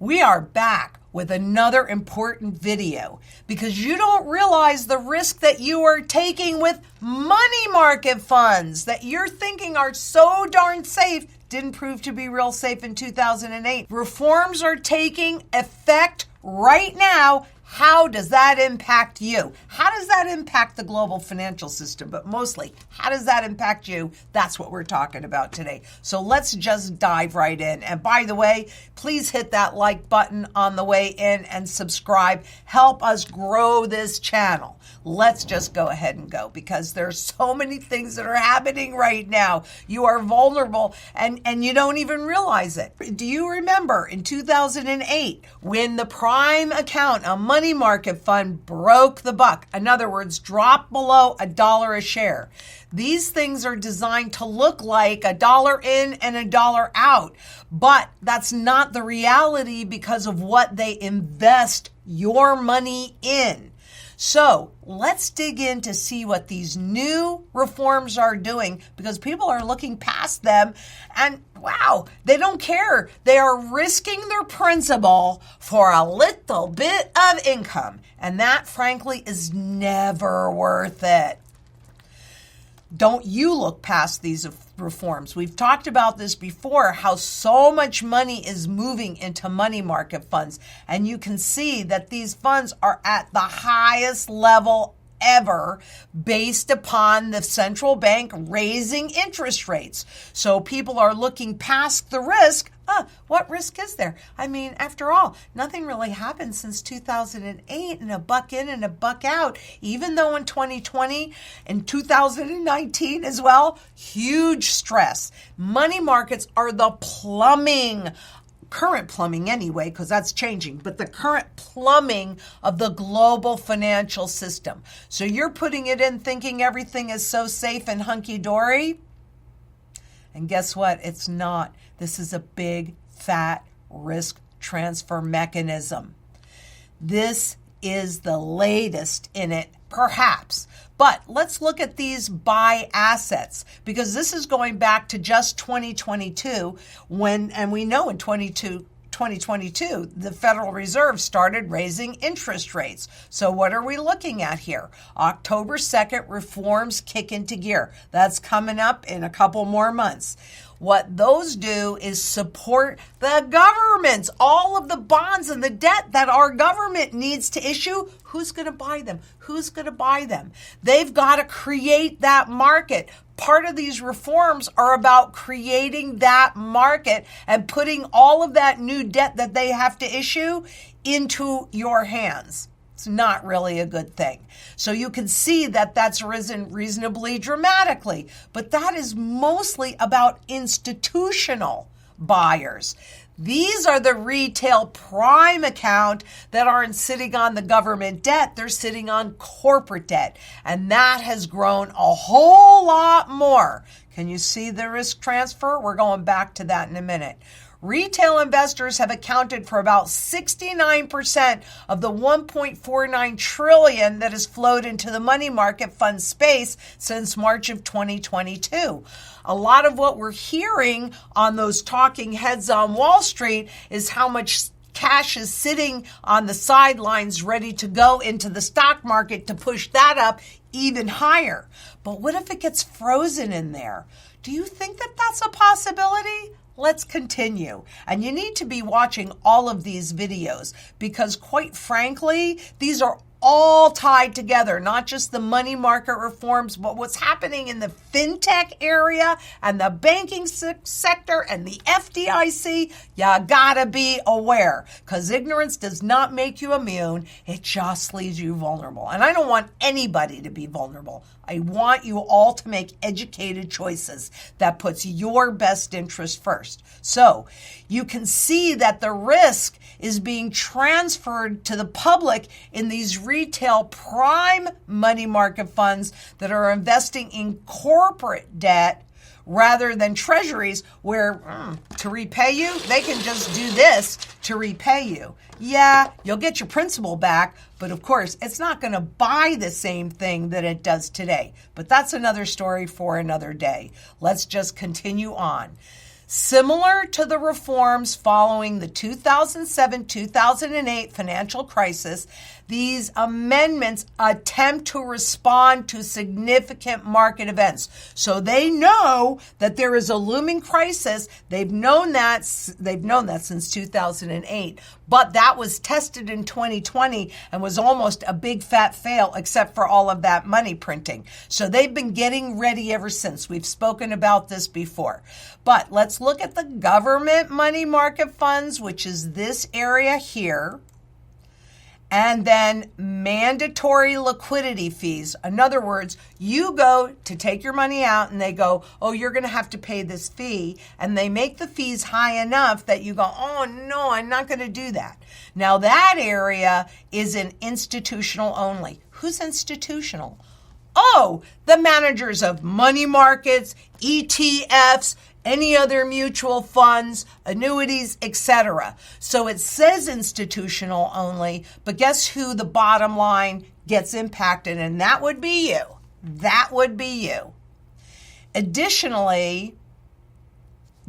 We are back with another important video because you don't realize the risk that you are taking with money market funds that you're thinking are so darn safe didn't prove to be real safe in 2008. Reforms are taking effect right now. How does that impact you? How does that impact the global financial system? But mostly, how does that impact you? That's what we're talking about today. So let's just dive right in. And by the way, please hit that like button on the way in and subscribe. Help us grow this channel. Let's just go ahead and go because there's so many things that are happening right now. You are vulnerable and you don't even realize it. Do you remember in 2008 when the prime account, a money market fund, broke the buck? In other words, dropped below $1 a share. These things are designed to look like $1 in and $1 out, but that's not the reality because of what they invest your money in. So let's dig in to see what these new reforms are doing because people are looking past them and wow, they don't care. They are risking their principal for a little bit of income. And that, frankly, is never worth it. Don't you look past these reforms. We've talked about this before, how so much money is moving into money market funds. And you can see that these funds are at the highest level ever based upon the central bank raising interest rates. So people are looking past the risk. What risk is there? I mean, after all, nothing really happened since 2008 and a buck in and a buck out, even though in 2020 and 2019 as well, huge stress. Money markets are the current plumbing anyway, because that's changing, but the current plumbing of the global financial system. So you're putting it in thinking everything is so safe and hunky-dory. And guess what? It's not. This is a big, fat risk transfer mechanism. This is the latest in it, perhaps. But let's look at these buy assets because this is going back to just 2022 and we know in 2022, the Federal Reserve started raising interest rates. So what are we looking at here? October 2nd, reforms kick into gear. That's coming up in a couple more months. What those do is support the governments, all of the bonds and the debt that our government needs to issue. Who's going to buy them? Who's going to buy them? They've got to create that market. Part of these reforms are about creating that market and putting all of that new debt that they have to issue into your hands. It's not really a good thing. So you can see that that's risen reasonably dramatically, but that is mostly about institutional buyers. These are the retail prime account that aren't sitting on the government debt. They're sitting on corporate debt. And that has grown a whole lot more. Can you see the risk transfer? We're going back to that in a minute. Retail investors have accounted for about 69% of the $1.49 trillion that has flowed into the money market fund space since March of 2022. A lot of what we're hearing on those talking heads on Wall Street is how much cash is sitting on the sidelines ready to go into the stock market to push that up even higher. But what if it gets frozen in there? Do you think that that's a possibility? Let's continue. And you need to be watching all of these videos because quite frankly, these are all tied together, not just the money market reforms, but what's happening in the fintech area and the banking sector and the FDIC. You gotta be aware because ignorance does not make you immune. It just leaves you vulnerable. And I don't want anybody to be vulnerable. I want you all to make educated choices that puts your best interest first. So you can see that the risk is being transferred to the public in these retail prime money market funds that are investing in corporate debt rather than treasuries where to repay you, they can just do this to repay you. Yeah, you'll get your principal back, but of course, it's not going to buy the same thing that it does today. But that's another story for another day. Let's just continue on. Similar to the reforms following the 2007-2008 financial crisis, these amendments attempt to respond to significant market events. So they know that there is a looming crisis. They've known that since 2008, but that was tested in 2020 and was almost a big fat fail, except for all of that money printing. So they've been getting ready ever since. We've spoken about this before. But let's look at the government money market funds, which is this area here. And then mandatory liquidity fees. In other words, you go to take your money out and they go, oh, you're going to have to pay this fee. And they make the fees high enough that you go, oh, no, I'm not going to do that. Now, that area is an institutional only. Who's institutional? Oh, the managers of money markets, ETFs, any other mutual funds, annuities, etc. So it says institutional only, but guess who the bottom line gets impacted? And that would be you. That would be you. Additionally,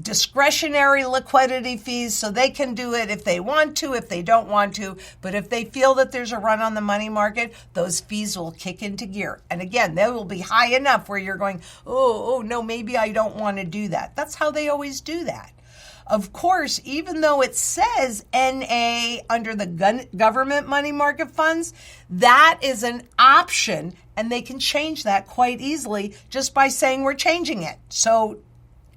discretionary liquidity fees, so they can do it if they want to, if they don't want to, but if they feel that there's a run on the money market, those fees will kick into gear. And again, they will be high enough where you're going, oh no, maybe I don't want to do that. That's how they always do that. Of course, even though it says NA under the government money market funds, that is an option, and they can change that quite easily just by saying we're changing it. So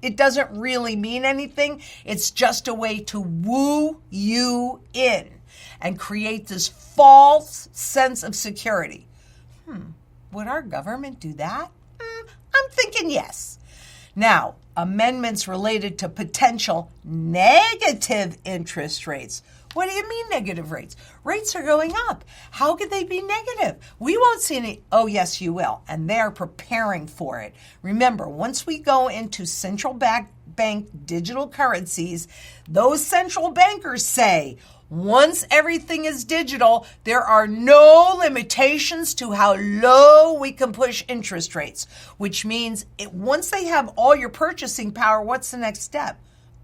it doesn't really mean anything. It's just a way to woo you in and create this false sense of security. Would our government do that? I'm thinking yes. Now, amendments related to potential negative interest rates. What do you mean negative rates? Rates are going up. How could they be negative? We won't see any. Oh, yes, you will. And they're preparing for it. Remember, once we go into central bank digital currencies, those central bankers say, once everything is digital, there are no limitations to how low we can push interest rates, which means once they have all your purchasing power, what's the next step?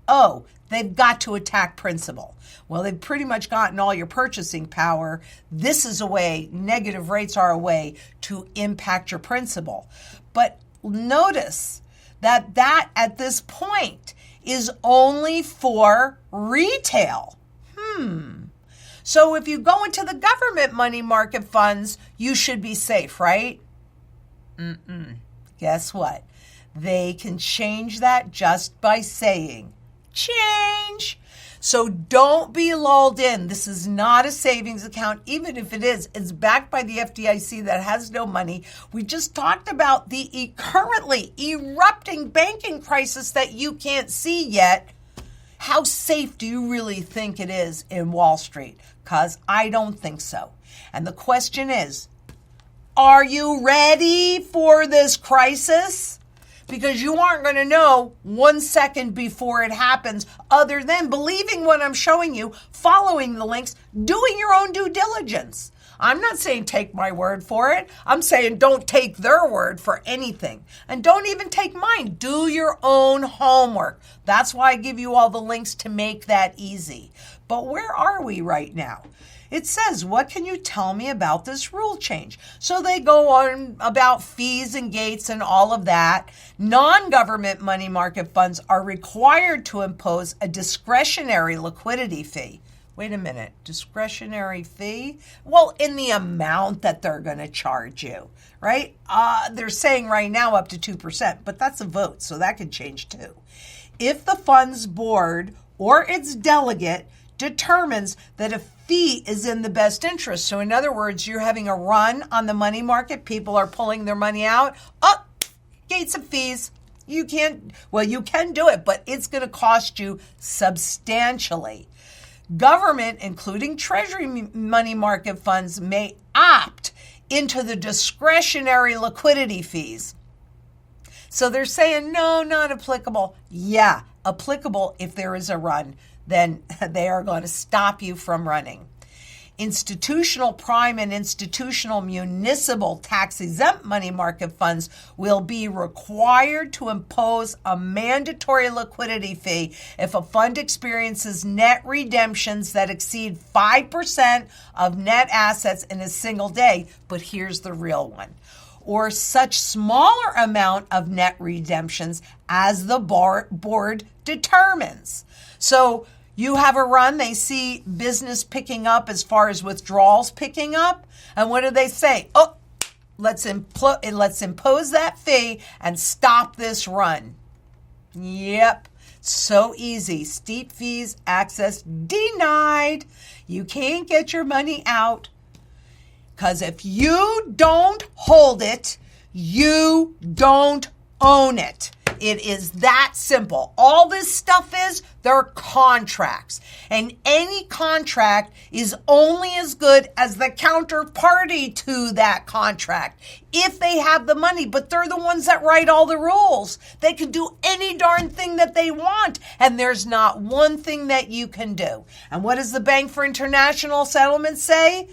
Oh, they've got to attack principal. Well, they've pretty much gotten all your purchasing power. This is a way, negative rates are a way to impact your principal. But notice that at this point is only for retail. So if you go into the government money market funds, you should be safe, right? Guess what? They can change that just by saying, change. So don't be lulled in. This is not a savings account. Even if it is, it's backed by the FDIC that has no money. We just talked about the currently erupting banking crisis that you can't see yet. How safe do you really think it is in Wall Street? Because I don't think so. And the question is, are you ready for this crisis? Because you aren't going to know 1 second before it happens, other than believing what I'm showing you, following the links, doing your own due diligence. I'm not saying take my word for it. I'm saying don't take their word for anything. And don't even take mine. Do your own homework. That's why I give you all the links to make that easy. But where are we right now? It says, what can you tell me about this rule change? So they go on about fees and gates and all of that. Non-government money market funds are required to impose a discretionary liquidity fee. Wait a minute, discretionary fee? Well, in the amount that they're going to charge you, right? They're saying right now up to 2%, but that's a vote, so that could change too. If the fund's board or its delegate determines that a fee is in the best interest, so in other words, you're having a run on the money market, people are pulling their money out, gates of fees. You can do it, but it's going to cost you substantially. Government, including Treasury money market funds, may opt into the discretionary liquidity fees. So they're saying, no, not applicable. Yeah, applicable if there is a run, then they are going to stop you from running. Institutional prime and institutional municipal tax-exempt money market funds will be required to impose a mandatory liquidity fee if a fund experiences net redemptions that exceed 5% of net assets in a single day. But here's the real one. Or such smaller amount of net redemptions as the board determines. So you have a run, they see business picking up as far as withdrawals picking up. And what do they say? Oh, let's impose that fee and stop this run. Yep, so easy. Steep fees, access denied. You can't get your money out. Because if you don't hold it, you don't own it. It is that simple. All this stuff is, they're contracts. And any contract is only as good as the counterparty to that contract. If they have the money, but they're the ones that write all the rules. They can do any darn thing that they want. And there's not one thing that you can do. And what does the Bank for International Settlements say?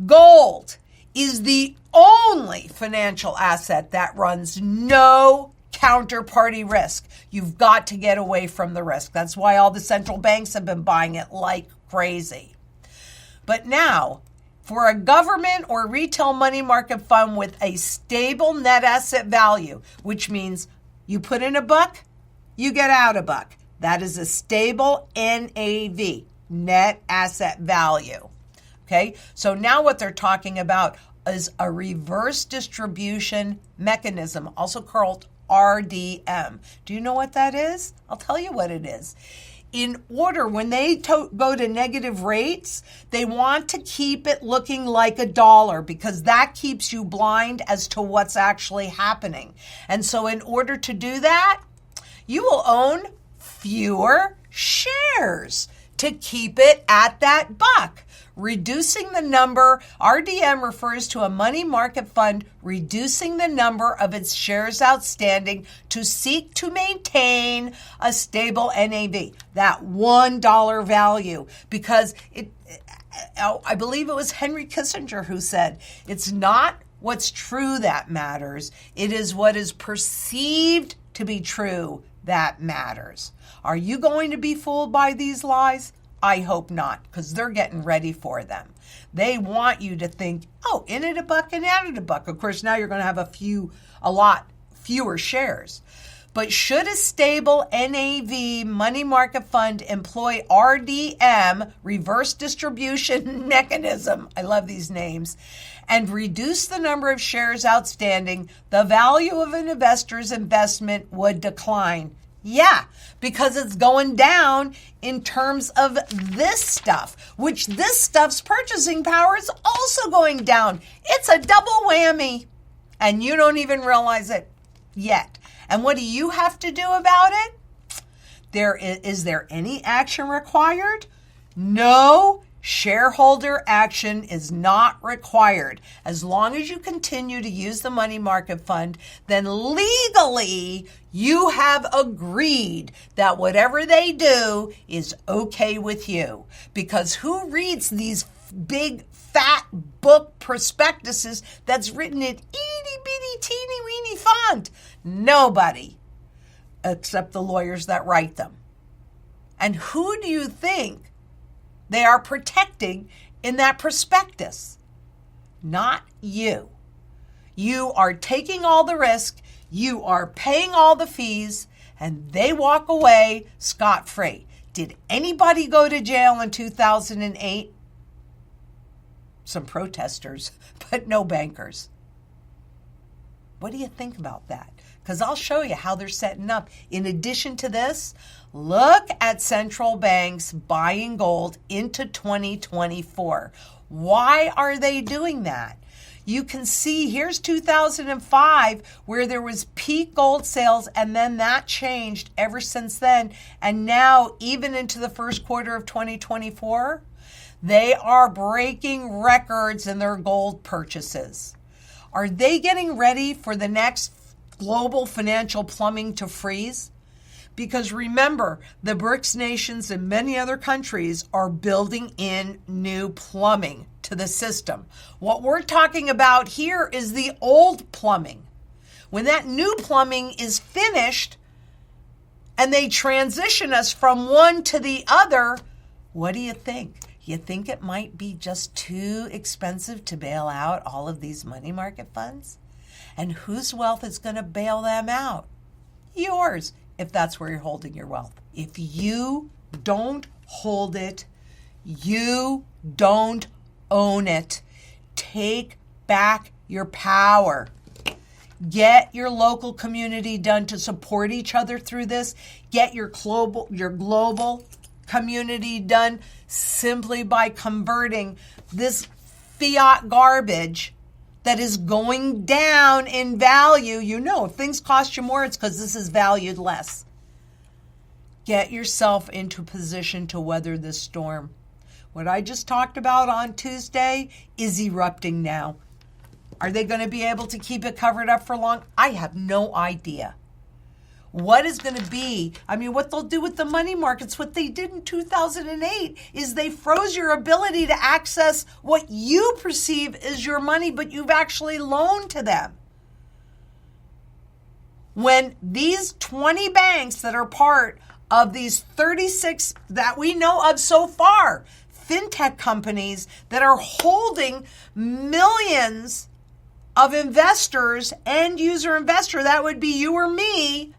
Gold is the only financial asset that runs no counterparty risk. You've got to get away from the risk. That's why all the central banks have been buying it like crazy. But now, for a government or retail money market fund with a stable net asset value, which means you put in $1, you get out $1. That is a stable NAV, net asset value. Okay, so now what they're talking about is a reverse distribution mechanism, also called RDM. Do you know what that is? I'll tell you what it is. In order, when they go to negative rates, they want to keep it looking like $1 because that keeps you blind as to what's actually happening. And so in order to do that, you will own fewer shares to keep it at that $1. Reducing the number, RDM refers to a money market fund reducing the number of its shares outstanding to seek to maintain a stable NAV, that $1 value, because I believe it was Henry Kissinger who said, it's not what's true that matters, it is what is perceived to be true that matters. Are you going to be fooled by these lies? I hope not, because they're getting ready for them. They want you to think, oh, in at $1 and out at $1. Of course, now you're going to have a lot fewer shares. But should a stable NAV money market fund employ RDM, reverse distribution mechanism, I love these names, and reduce the number of shares outstanding, the value of an investor's investment would decline. Yeah, because it's going down in terms of this stuff, which this stuff's purchasing power is also going down. It's a double whammy, and you don't even realize it yet. And what do you have to do about it? Is there any action required? No. Shareholder action is not required. As long as you continue to use the money market fund, then legally you have agreed that whatever they do is okay with you. Because who reads these big fat book prospectuses that's written in itty bitty teeny weeny font? Nobody, except the lawyers that write them. And who do you think they are protecting in that prospectus? Not you. You are taking all the risk, you are paying all the fees, and they walk away scot-free. Did anybody go to jail in 2008? Some protesters, but no bankers. What do you think about that? Because I'll show you how they're setting up. In addition to this, look at central banks buying gold into 2024. Why are they doing that? You can see here's 2005 where there was peak gold sales, and then that changed ever since then. And now even into the first quarter of 2024, they are breaking records in their gold purchases. Are they getting ready for the next global financial plumbing to freeze? Because remember, the BRICS nations and many other countries are building in new plumbing to the system. What we're talking about here is the old plumbing. When that new plumbing is finished and they transition us from one to the other, what do you think? You think it might be just too expensive to bail out all of these money market funds? And whose wealth is going to bail them out? Yours, if that's where you're holding your wealth. If you don't hold it, you don't own it. Take back your power. Get your local community done to support each other through this. Get your global community done simply by converting this fiat garbage that is going down in value. You know, if things cost you more, it's because this is valued less. Get yourself into position to weather this storm. What I just talked about on Tuesday is erupting now. Are they going to be able to keep it covered up for long? I have no idea. What is going to be, what they'll do with the money markets, what they did in 2008 is they froze your ability to access what you perceive as your money, but you've actually loaned to them. When these 20 banks that are part of these 36 that we know of so far, fintech companies that are holding millions of investors, end user investor, that would be you or me,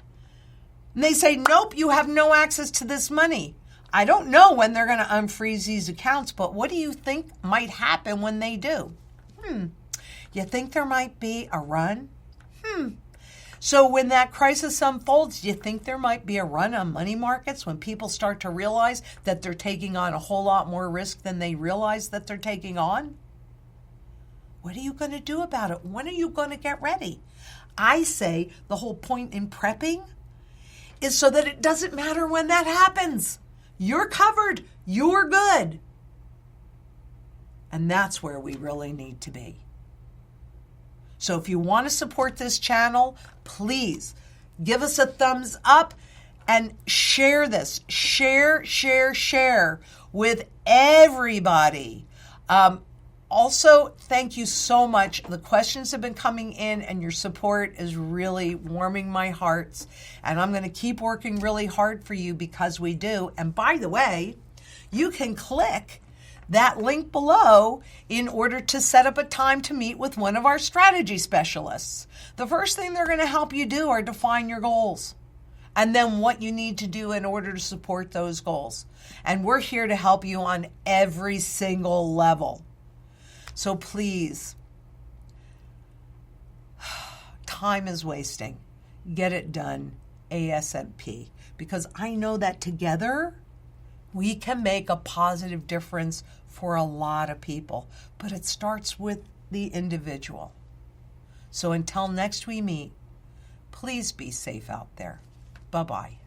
and they say, nope, you have no access to this money. I don't know when they're going to unfreeze these accounts, but what do you think might happen when they do? You think there might be a run? So when that crisis unfolds, do you think there might be a run on money markets when people start to realize that they're taking on a whole lot more risk than they realize that they're taking on? What are you going to do about it? When are you going to get ready? I say the whole point in prepping is so that it doesn't matter when that happens. You're covered. You're good. And that's where we really need to be. So if you want to support this channel, please give us a thumbs up and share this. Share with everybody. Also, thank you so much. The questions have been coming in and your support is really warming my hearts. And I'm going to keep working really hard for you because we do. And by the way, you can click that link below in order to set up a time to meet with one of our strategy specialists. The first thing they're going to help you do are define your goals and then what you need to do in order to support those goals. And we're here to help you on every single level. So please, time is wasting. Get it done ASAP, because I know that together we can make a positive difference for a lot of people, but it starts with the individual. So until next we meet, please be safe out there. Bye-bye.